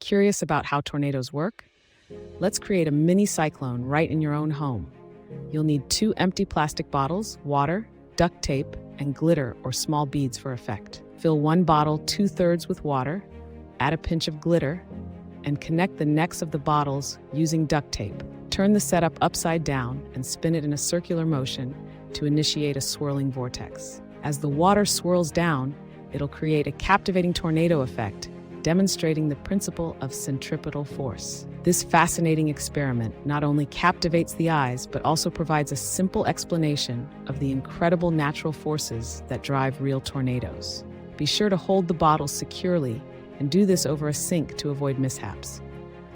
Curious about how tornadoes work? Let's create a mini cyclone right in your own home. You'll need 2 empty plastic bottles, water, duct tape, and glitter or small beads for effect. Fill 1 bottle 2/3 with water, add a pinch of glitter, and connect the necks of the bottles using duct tape. Turn the setup upside down and spin it in a circular motion to initiate a swirling vortex. As the water swirls down, it'll create a captivating tornado effect, demonstrating the principle of centripetal force. This fascinating experiment not only captivates the eyes, but also provides a simple explanation of the incredible natural forces that drive real tornadoes. Be sure to hold the bottles securely and do this over a sink to avoid mishaps.